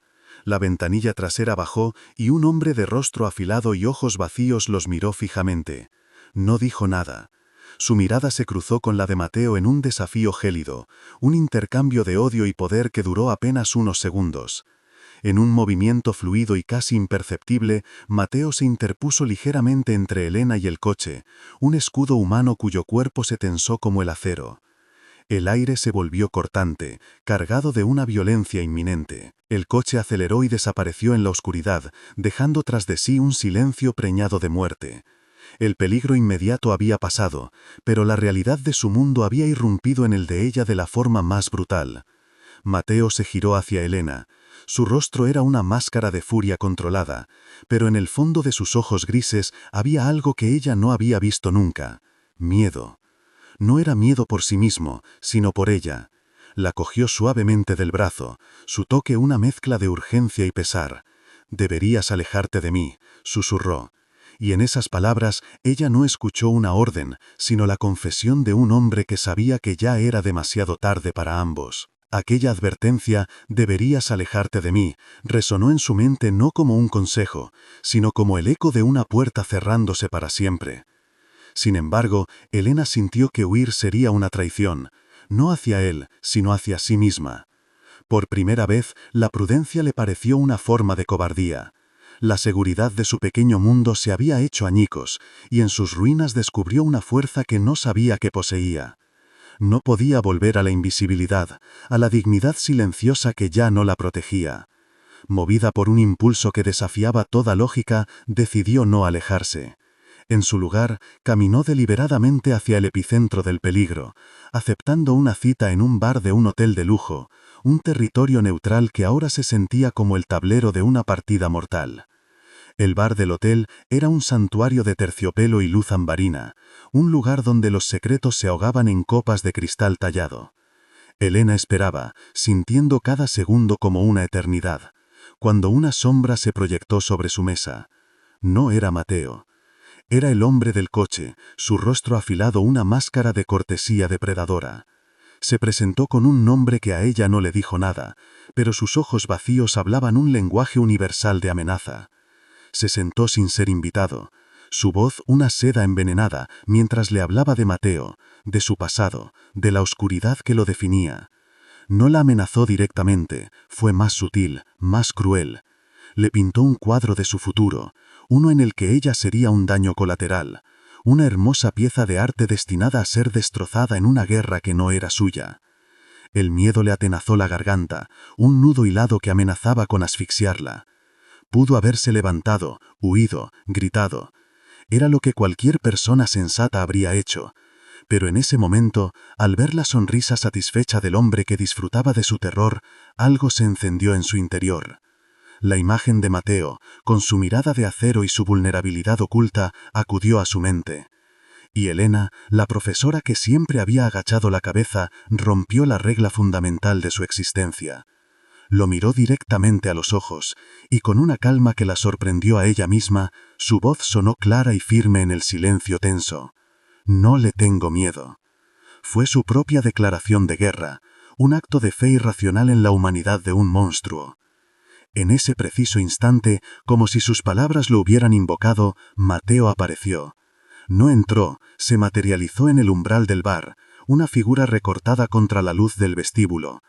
La ventanilla trasera bajó y un hombre de rostro afilado y ojos vacíos los miró fijamente. No dijo nada. Su mirada se cruzó con la de Mateo en un desafío gélido, un intercambio de odio y poder que duró apenas unos segundos. En un movimiento fluido y casi imperceptible, Mateo se interpuso ligeramente entre Elena y el coche, un escudo humano cuyo cuerpo se tensó como el acero. El aire se volvió cortante, cargado de una violencia inminente. El coche aceleró y desapareció en la oscuridad, dejando tras de sí un silencio preñado de muerte. El peligro inmediato había pasado, pero la realidad de su mundo había irrumpido en el de ella de la forma más brutal. Mateo se giró hacia Elena. Su rostro era una máscara de furia controlada, pero en el fondo de sus ojos grises había algo que ella no había visto nunca: miedo. No era miedo por sí mismo, sino por ella. La cogió suavemente del brazo, su toque una mezcla de urgencia y pesar. «Deberías alejarte de mí», susurró. Y en esas palabras ella no escuchó una orden, sino la confesión de un hombre que sabía que ya era demasiado tarde para ambos. Aquella advertencia, «deberías alejarte de mí», resonó en su mente no como un consejo, sino como el eco de una puerta cerrándose para siempre. Sin embargo, Elena sintió que huir sería una traición, no hacia él, sino hacia sí misma. Por primera vez, la prudencia le pareció una forma de cobardía. La seguridad de su pequeño mundo se había hecho añicos, y en sus ruinas descubrió una fuerza que no sabía que poseía. No podía volver a la invisibilidad, a la dignidad silenciosa que ya no la protegía. Movida por un impulso que desafiaba toda lógica, decidió no alejarse. En su lugar, caminó deliberadamente hacia el epicentro del peligro, aceptando una cita en un bar de un hotel de lujo, un territorio neutral que ahora se sentía como el tablero de una partida mortal. El bar del hotel era un santuario de terciopelo y luz ambarina, un lugar donde los secretos se ahogaban en copas de cristal tallado. Elena esperaba, sintiendo cada segundo como una eternidad, cuando una sombra se proyectó sobre su mesa. No era Mateo. Era el hombre del coche, su rostro afilado una máscara de cortesía depredadora. Se presentó con un nombre que a ella no le dijo nada, pero sus ojos vacíos hablaban un lenguaje universal de amenaza. Se sentó sin ser invitado, su voz una seda envenenada, mientras le hablaba de Mateo, de su pasado, de la oscuridad que lo definía. No la amenazó directamente, fue más sutil, más cruel. Le pintó un cuadro de su futuro, uno en el que ella sería un daño colateral, una hermosa pieza de arte destinada a ser destrozada en una guerra que no era suya. El miedo le atenazó la garganta, un nudo hilado que amenazaba con asfixiarla. Pudo haberse levantado, huido, gritado. Era lo que cualquier persona sensata habría hecho. Pero en ese momento, al ver la sonrisa satisfecha del hombre que disfrutaba de su terror, algo se encendió en su interior. La imagen de Mateo, con su mirada de acero y su vulnerabilidad oculta, acudió a su mente. Y Elena, la profesora que siempre había agachado la cabeza, rompió la regla fundamental de su existencia. Lo miró directamente a los ojos, y con una calma que la sorprendió a ella misma, su voz sonó clara y firme en el silencio tenso. «No le tengo miedo». Fue su propia declaración de guerra, un acto de fe irracional en la humanidad de un monstruo. En ese preciso instante, como si sus palabras lo hubieran invocado, Mateo apareció. No entró, se materializó en el umbral del bar, una figura recortada contra la luz del vestíbulo.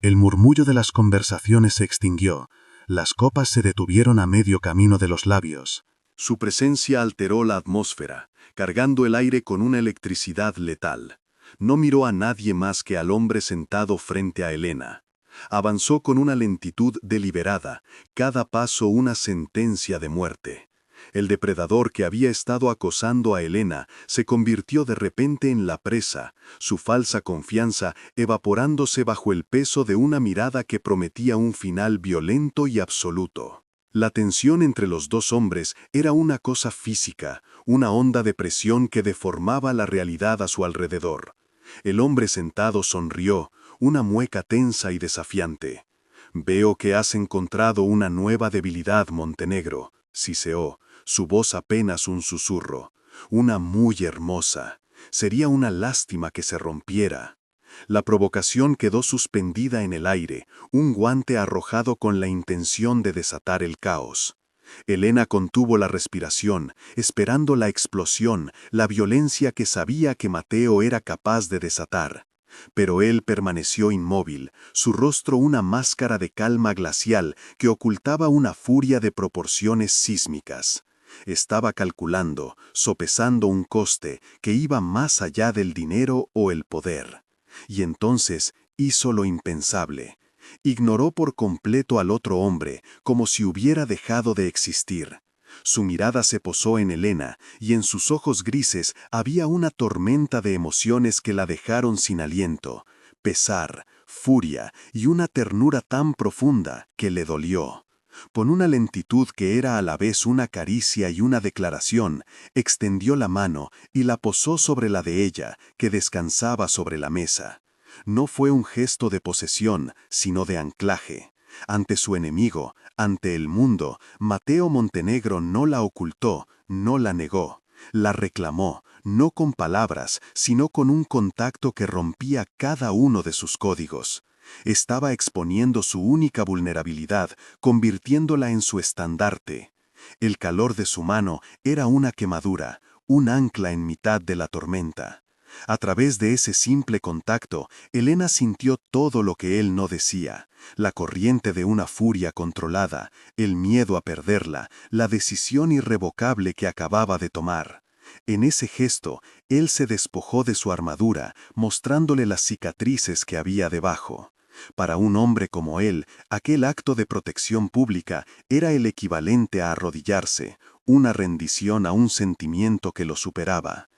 El murmullo de las conversaciones se extinguió, las copas se detuvieron a medio camino de los labios. Su presencia alteró la atmósfera, cargando el aire con una electricidad letal. No miró a nadie más que al hombre sentado frente a Elena. Avanzó con una lentitud deliberada, cada paso una sentencia de muerte. El depredador que había estado acosando a Elena se convirtió de repente en la presa, su falsa confianza evaporándose bajo el peso de una mirada que prometía un final violento y absoluto. La tensión entre los dos hombres era una cosa física, una onda de presión que deformaba la realidad a su alrededor. El hombre sentado sonrió, una mueca tensa y desafiante. «Veo que has encontrado una nueva debilidad, Montenegro», siseó, su voz apenas un susurro. «Una muy hermosa. Sería una lástima que se rompiera». La provocación quedó suspendida en el aire, un guante arrojado con la intención de desatar el caos. Elena contuvo la respiración, esperando la explosión, la violencia que sabía que Mateo era capaz de desatar. Pero él permaneció inmóvil, su rostro una máscara de calma glacial que ocultaba una furia de proporciones sísmicas. Estaba calculando, sopesando un coste que iba más allá del dinero o el poder. Y entonces hizo lo impensable. Ignoró por completo al otro hombre, como si hubiera dejado de existir. Su mirada se posó en Elena, y en sus ojos grises había una tormenta de emociones que la dejaron sin aliento, pesar, furia y una ternura tan profunda que le dolió. Con una lentitud que era a la vez una caricia y una declaración, extendió la mano y la posó sobre la de ella, que descansaba sobre la mesa. No fue un gesto de posesión, sino de anclaje. Ante su enemigo, ante el mundo, Mateo Montenegro no la ocultó, no la negó. La reclamó, no con palabras, sino con un contacto que rompía cada uno de sus códigos. Estaba exponiendo su única vulnerabilidad, convirtiéndola en su estandarte. El calor de su mano era una quemadura, un ancla en mitad de la tormenta. A través de ese simple contacto, Elena sintió todo lo que él no decía, la corriente de una furia controlada, el miedo a perderla, la decisión irrevocable que acababa de tomar. En ese gesto, él se despojó de su armadura, mostrándole las cicatrices que había debajo. Para un hombre como él, aquel acto de protección pública era el equivalente a arrodillarse, una rendición a un sentimiento que lo superaba.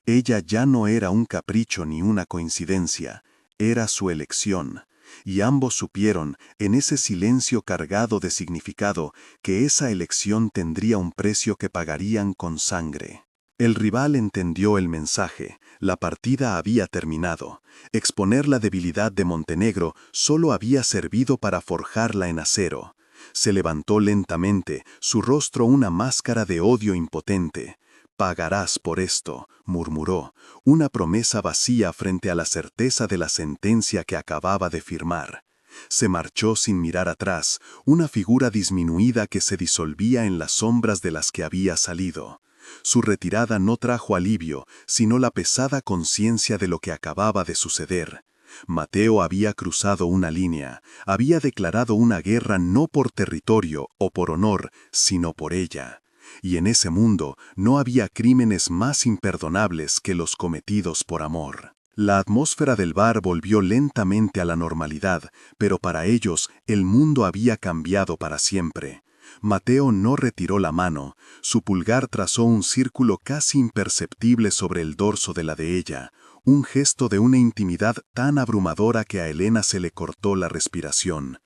Ella ya no era un capricho ni una coincidencia, era su elección, y ambos supieron, en ese silencio cargado de significado, que esa elección tendría un precio que pagarían con sangre. El rival entendió el mensaje, la partida había terminado. Exponer la debilidad de Montenegro solo había servido para forjarla en acero. Se levantó lentamente, su rostro una máscara de odio impotente. «Pagarás por esto», murmuró, una promesa vacía frente a la certeza de la sentencia que acababa de firmar. Se marchó sin mirar atrás, una figura disminuida que se disolvía en las sombras de las que había salido. Su retirada no trajo alivio, sino la pesada conciencia de lo que acababa de suceder. Mateo había cruzado una línea, había declarado una guerra no por territorio o por honor, sino por ella. Y en ese mundo no había crímenes más imperdonables que los cometidos por amor. La atmósfera del bar volvió lentamente a la normalidad, pero para ellos el mundo había cambiado para siempre. Mateo no retiró la mano, su pulgar trazó un círculo casi imperceptible sobre el dorso de la de ella, un gesto de una intimidad tan abrumadora que a Elena se le cortó la respiración.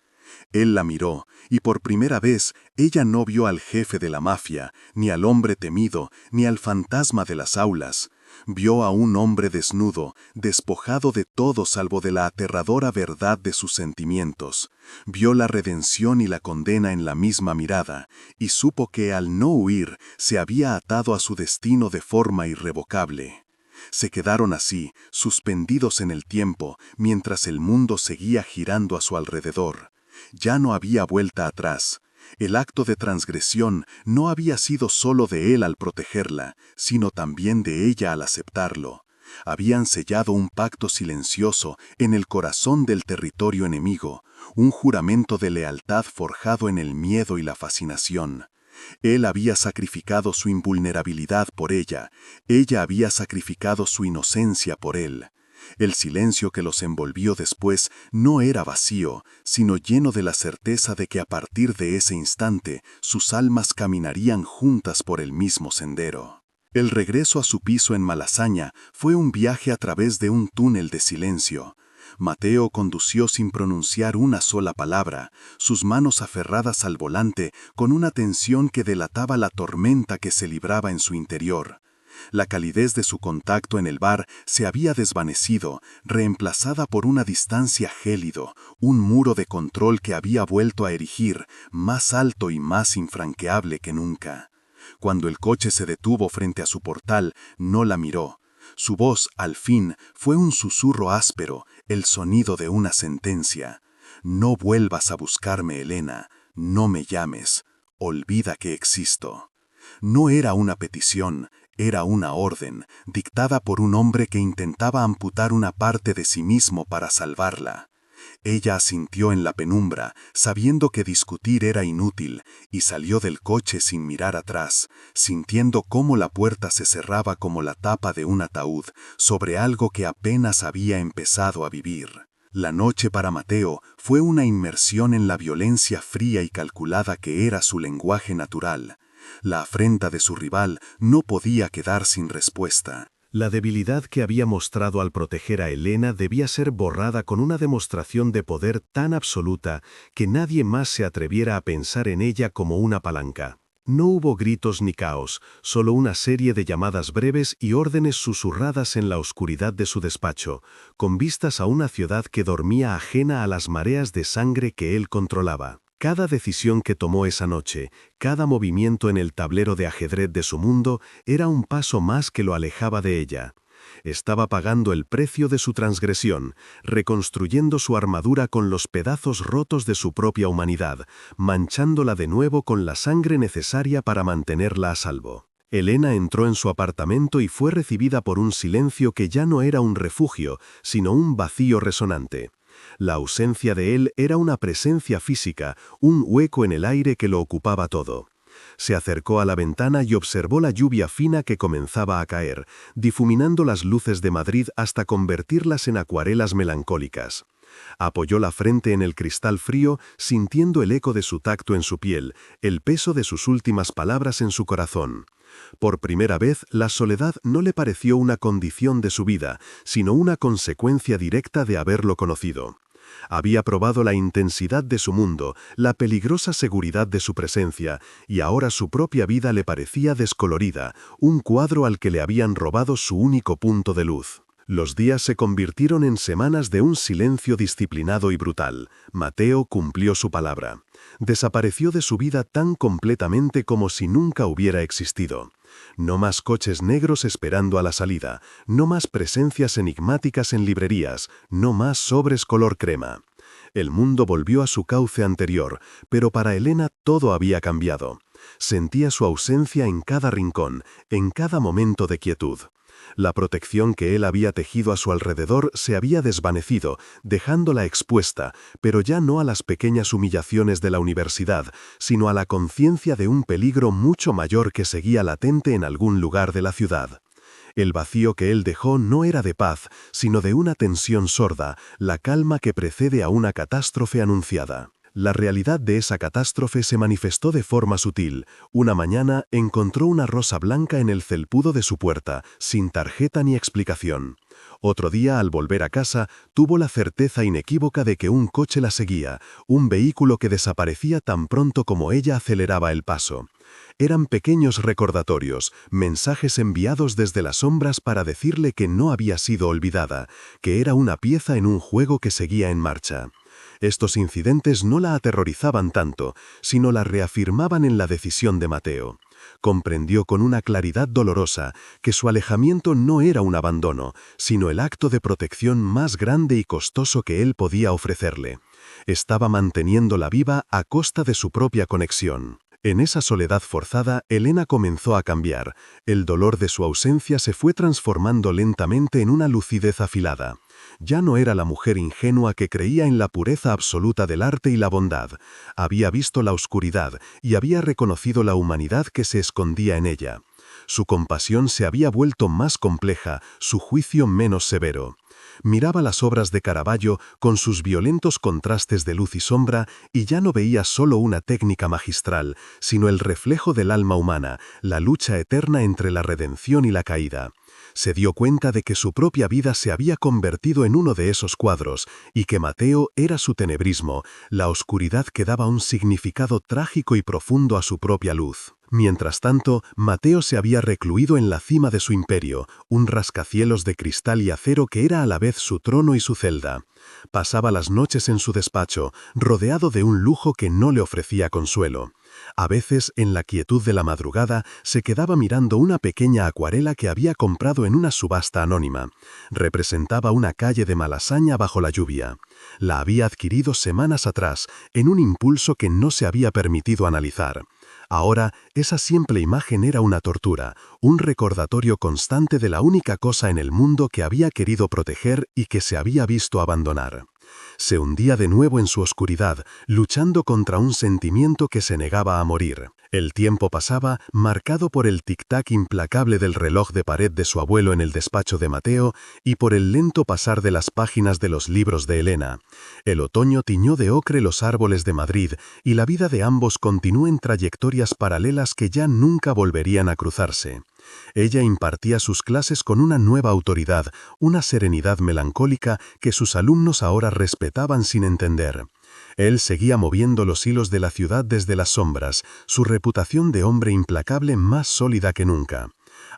Él la miró, y por primera vez ella no vio al jefe de la mafia, ni al hombre temido, ni al fantasma de las aulas. Vio a un hombre desnudo, despojado de todo salvo de la aterradora verdad de sus sentimientos. Vio la redención y la condena en la misma mirada, y supo que al no huir se había atado a su destino de forma irrevocable. Se quedaron así, suspendidos en el tiempo, mientras el mundo seguía girando a su alrededor. Ya no había vuelta atrás. El acto de transgresión no había sido solo de él al protegerla, sino también de ella al aceptarlo. Habían sellado un pacto silencioso en el corazón del territorio enemigo, un juramento de lealtad forjado en el miedo y la fascinación. Él había sacrificado su invulnerabilidad por ella había sacrificado su inocencia por él. El silencio que los envolvió después no era vacío, sino lleno de la certeza de que a partir de ese instante sus almas caminarían juntas por el mismo sendero. El regreso a su piso en Malasaña fue un viaje a través de un túnel de silencio. Mateo condució sin pronunciar una sola palabra, sus manos aferradas al volante con una tensión que delataba la tormenta que se libraba en su interior. La calidez de su contacto en el bar se había desvanecido, reemplazada por una distancia gélido, un muro de control que había vuelto a erigir, más alto y más infranqueable que nunca. Cuando el coche se detuvo frente a su portal, no la miró. Su voz, al fin, fue un susurro áspero, el sonido de una sentencia. No vuelvas a buscarme, Elena, no me llames, olvida que existo. No era una petición, era una orden, dictada por un hombre que intentaba amputar una parte de sí mismo para salvarla. Ella asintió en la penumbra, sabiendo que discutir era inútil, y salió del coche sin mirar atrás, sintiendo cómo la puerta se cerraba como la tapa de un ataúd, sobre algo que apenas había empezado a vivir. La noche para Mateo fue una inmersión en la violencia fría y calculada que era su lenguaje natural. La afrenta de su rival no podía quedar sin respuesta. La debilidad que había mostrado al proteger a Elena debía ser borrada con una demostración de poder tan absoluta que nadie más se atreviera a pensar en ella como una palanca. No hubo gritos ni caos, solo una serie de llamadas breves y órdenes susurradas en la oscuridad de su despacho, con vistas a una ciudad que dormía ajena a las mareas de sangre que él controlaba. Cada decisión que tomó esa noche, cada movimiento en el tablero de ajedrez de su mundo, era un paso más que lo alejaba de ella. Estaba pagando el precio de su transgresión, reconstruyendo su armadura con los pedazos rotos de su propia humanidad, manchándola de nuevo con la sangre necesaria para mantenerla a salvo. Elena entró en su apartamento y fue recibida por un silencio que ya no era un refugio, sino un vacío resonante. La ausencia de él era una presencia física, un hueco en el aire que lo ocupaba todo. Se acercó a la ventana y observó la lluvia fina que comenzaba a caer, difuminando las luces de Madrid hasta convertirlas en acuarelas melancólicas. Apoyó la frente en el cristal frío, sintiendo el eco de su tacto en su piel, el peso de sus últimas palabras en su corazón. Por primera vez, la soledad no le pareció una condición de su vida, sino una consecuencia directa de haberlo conocido. Había probado la intensidad de su mundo, la peligrosa seguridad de su presencia, y ahora su propia vida le parecía descolorida, un cuadro al que le habían robado su único punto de luz. Los días se convirtieron en semanas de un silencio disciplinado y brutal. Mateo cumplió su palabra. Desapareció de su vida tan completamente como si nunca hubiera existido. No más coches negros esperando a la salida, no más presencias enigmáticas en librerías, no más sobres color crema. El mundo volvió a su cauce anterior, pero para Elena todo había cambiado. Sentía su ausencia en cada rincón, en cada momento de quietud. La protección que él había tejido a su alrededor se había desvanecido, dejándola expuesta, pero ya no a las pequeñas humillaciones de la universidad, sino a la conciencia de un peligro mucho mayor que seguía latente en algún lugar de la ciudad. El vacío que él dejó no era de paz, sino de una tensión sorda, la calma que precede a una catástrofe anunciada. La realidad de esa catástrofe se manifestó de forma sutil. Una mañana encontró una rosa blanca en el felpudo de su puerta, sin tarjeta ni explicación. Otro día, al volver a casa, tuvo la certeza inequívoca de que un coche la seguía, un vehículo que desaparecía tan pronto como ella aceleraba el paso. Eran pequeños recordatorios, mensajes enviados desde las sombras para decirle que no había sido olvidada, que era una pieza en un juego que seguía en marcha. Estos incidentes no la aterrorizaban tanto, sino la reafirmaban en la decisión de Mateo. Comprendió con una claridad dolorosa que su alejamiento no era un abandono, sino el acto de protección más grande y costoso que él podía ofrecerle. Estaba manteniéndola viva a costa de su propia conexión. En esa soledad forzada, Elena comenzó a cambiar. El dolor de su ausencia se fue transformando lentamente en una lucidez afilada. Ya no era la mujer ingenua que creía en la pureza absoluta del arte y la bondad. Había visto la oscuridad y había reconocido la humanidad que se escondía en ella. Su compasión se había vuelto más compleja, su juicio menos severo. Miraba las obras de Caravaggio con sus violentos contrastes de luz y sombra y ya no veía solo una técnica magistral, sino el reflejo del alma humana, la lucha eterna entre la redención y la caída. Se dio cuenta de que su propia vida se había convertido en uno de esos cuadros y que Mateo era su tenebrismo, la oscuridad que daba un significado trágico y profundo a su propia luz. Mientras tanto, Mateo se había recluido en la cima de su imperio, un rascacielos de cristal y acero que era a la vez su trono y su celda. Pasaba las noches en su despacho, rodeado de un lujo que no le ofrecía consuelo. A veces, en la quietud de la madrugada, se quedaba mirando una pequeña acuarela que había comprado en una subasta anónima. Representaba una calle de Malasaña bajo la lluvia. La había adquirido semanas atrás, en un impulso que no se había permitido analizar. Ahora, esa simple imagen era una tortura, un recordatorio constante de la única cosa en el mundo que había querido proteger y que se había visto abandonar. Se hundía de nuevo en su oscuridad, luchando contra un sentimiento que se negaba a morir. El tiempo pasaba, marcado por el tic-tac implacable del reloj de pared de su abuelo en el despacho de Mateo y por el lento pasar de las páginas de los libros de Elena. El otoño tiñó de ocre los árboles de Madrid y la vida de ambos continuó en trayectorias paralelas que ya nunca volverían a cruzarse. Ella impartía sus clases con una nueva autoridad, una serenidad melancólica que sus alumnos ahora respetaban sin entender. Él seguía moviendo los hilos de la ciudad desde las sombras, su reputación de hombre implacable más sólida que nunca.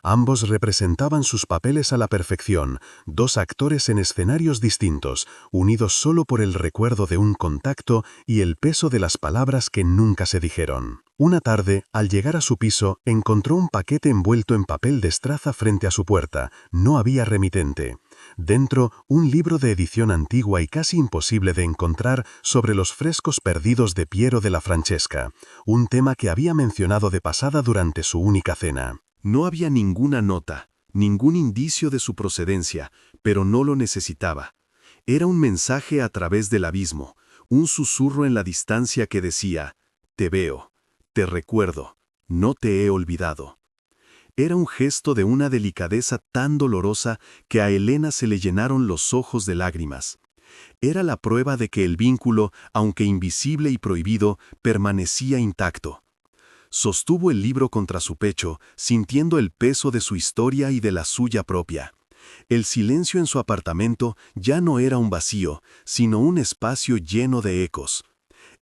Ambos representaban sus papeles a la perfección, dos actores en escenarios distintos, unidos solo por el recuerdo de un contacto y el peso de las palabras que nunca se dijeron. Una tarde, al llegar a su piso, encontró un paquete envuelto en papel de estraza frente a su puerta. No había remitente. Dentro, un libro de edición antigua y casi imposible de encontrar sobre los frescos perdidos de Piero de la Francesca, un tema que había mencionado de pasada durante su única cena. No había ninguna nota, ningún indicio de su procedencia, pero no lo necesitaba. Era un mensaje a través del abismo, un susurro en la distancia que decía: «Te veo, te recuerdo, no te he olvidado». Era un gesto de una delicadeza tan dolorosa que a Elena se le llenaron los ojos de lágrimas. Era la prueba de que el vínculo, aunque invisible y prohibido, permanecía intacto. Sostuvo el libro contra su pecho, sintiendo el peso de su historia y de la suya propia. El silencio en su apartamento ya no era un vacío, sino un espacio lleno de ecos.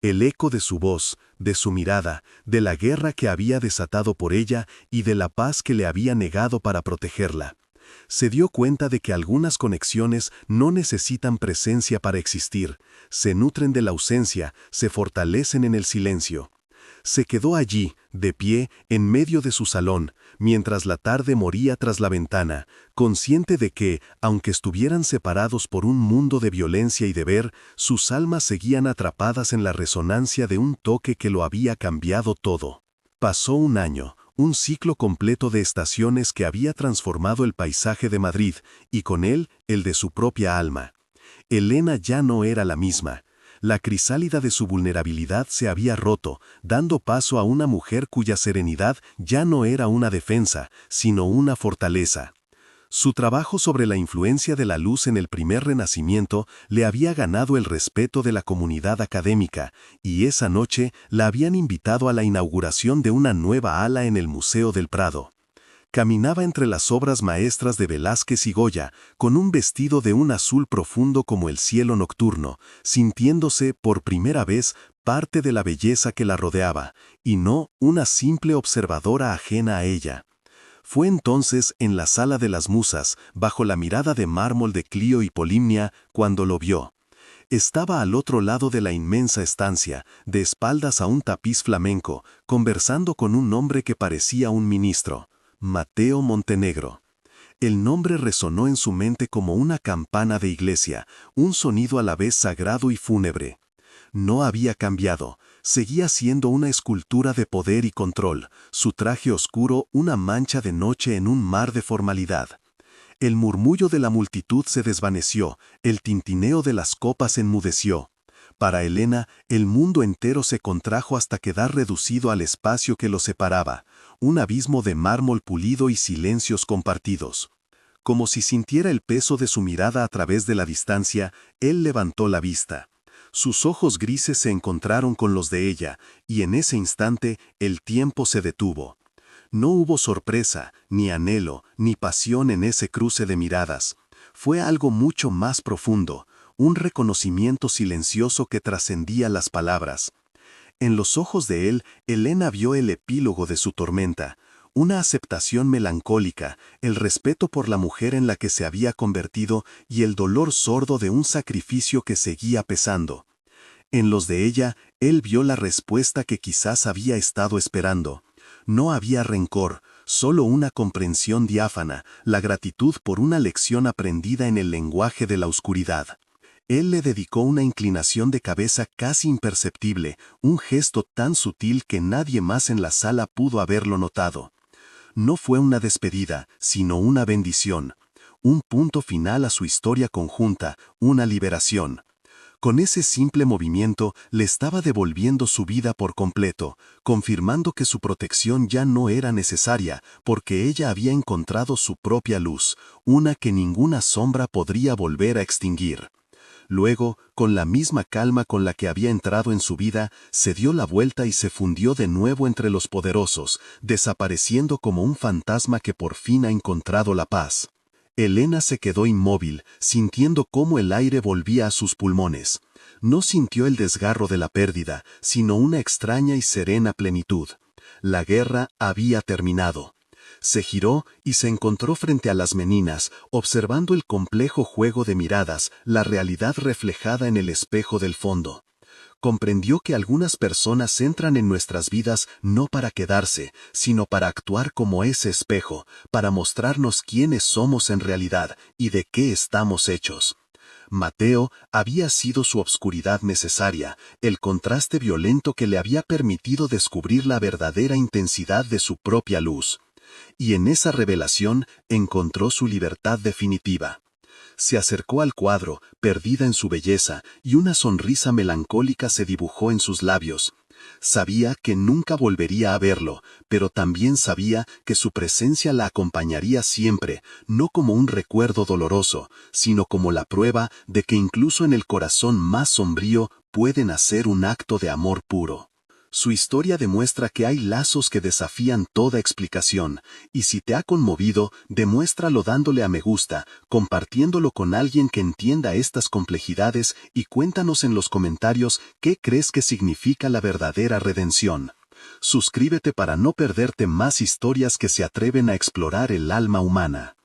El eco de su voz, de su mirada, de la guerra que había desatado por ella y de la paz que le había negado para protegerla. Se dio cuenta de que algunas conexiones no necesitan presencia para existir, se nutren de la ausencia, se fortalecen en el silencio. Se quedó allí, de pie, en medio de su salón, mientras la tarde moría tras la ventana, consciente de que, aunque estuvieran separados por un mundo de violencia y deber, sus almas seguían atrapadas en la resonancia de un toque que lo había cambiado todo. Pasó un año, un ciclo completo de estaciones que había transformado el paisaje de Madrid y con él el de su propia alma. Elena ya no era la misma. La crisálida de su vulnerabilidad se había roto, dando paso a una mujer cuya serenidad ya no era una defensa, sino una fortaleza. Su trabajo sobre la influencia de la luz en el primer Renacimiento le había ganado el respeto de la comunidad académica, y esa noche la habían invitado a la inauguración de una nueva ala en el Museo del Prado. Caminaba entre las obras maestras de Velázquez y Goya, con un vestido de un azul profundo como el cielo nocturno, sintiéndose, por primera vez, parte de la belleza que la rodeaba, y no una simple observadora ajena a ella. Fue entonces en la Sala de las Musas, bajo la mirada de mármol de Clio y Polimnia, cuando lo vio. Estaba al otro lado de la inmensa estancia, de espaldas a un tapiz flamenco, conversando con un hombre que parecía un ministro, Mateo Montenegro. El nombre resonó en su mente como una campana de iglesia, un sonido a la vez sagrado y fúnebre. No había cambiado, seguía siendo una escultura de poder y control, su traje oscuro una mancha de noche en un mar de formalidad. El murmullo de la multitud se desvaneció, el tintineo de las copas enmudeció. Para Elena, el mundo entero se contrajo hasta quedar reducido al espacio que lo separaba, un abismo de mármol pulido y silencios compartidos. Como si sintiera el peso de su mirada a través de la distancia, él levantó la vista. Sus ojos grises se encontraron con los de ella, y en ese instante el tiempo se detuvo. No hubo sorpresa, ni anhelo, ni pasión en ese cruce de miradas. Fue algo mucho más profundo, un reconocimiento silencioso que trascendía las palabras. En los ojos de él, Elena vio el epílogo de su tormenta, una aceptación melancólica, el respeto por la mujer en la que se había convertido y el dolor sordo de un sacrificio que seguía pesando. En los de ella, él vio la respuesta que quizás había estado esperando. No había rencor, solo una comprensión diáfana, la gratitud por una lección aprendida en el lenguaje de la oscuridad. Él le dedicó una inclinación de cabeza casi imperceptible, un gesto tan sutil que nadie más en la sala pudo haberlo notado. No fue una despedida, sino una bendición, un punto final a su historia conjunta, una liberación. Con ese simple movimiento le estaba devolviendo su vida por completo, confirmando que su protección ya no era necesaria, porque ella había encontrado su propia luz, una que ninguna sombra podría volver a extinguir. Luego, con la misma calma con la que había entrado en su vida, se dio la vuelta y se fundió de nuevo entre los poderosos, desapareciendo como un fantasma que por fin ha encontrado la paz. Elena se quedó inmóvil, sintiendo cómo el aire volvía a sus pulmones. No sintió el desgarro de la pérdida, sino una extraña y serena plenitud. La guerra había terminado. Se giró y se encontró frente a las meninas, observando el complejo juego de miradas, la realidad reflejada en el espejo del fondo. Comprendió que algunas personas entran en nuestras vidas no para quedarse, sino para actuar como ese espejo, para mostrarnos quiénes somos en realidad y de qué estamos hechos. Mateo había sido su obscuridad necesaria, el contraste violento que le había permitido descubrir la verdadera intensidad de su propia luz. Y en esa revelación encontró su libertad definitiva. Se acercó al cuadro, perdida en su belleza, y una sonrisa melancólica se dibujó en sus labios. Sabía que nunca volvería a verlo, pero también sabía que su presencia la acompañaría siempre, no como un recuerdo doloroso, sino como la prueba de que incluso en el corazón más sombrío puede nacer un acto de amor puro. Su historia demuestra que hay lazos que desafían toda explicación, y si te ha conmovido, demuéstralo dándole a me gusta, compartiéndolo con alguien que entienda estas complejidades y cuéntanos en los comentarios qué crees que significa la verdadera redención. Suscríbete para no perderte más historias que se atreven a explorar el alma humana.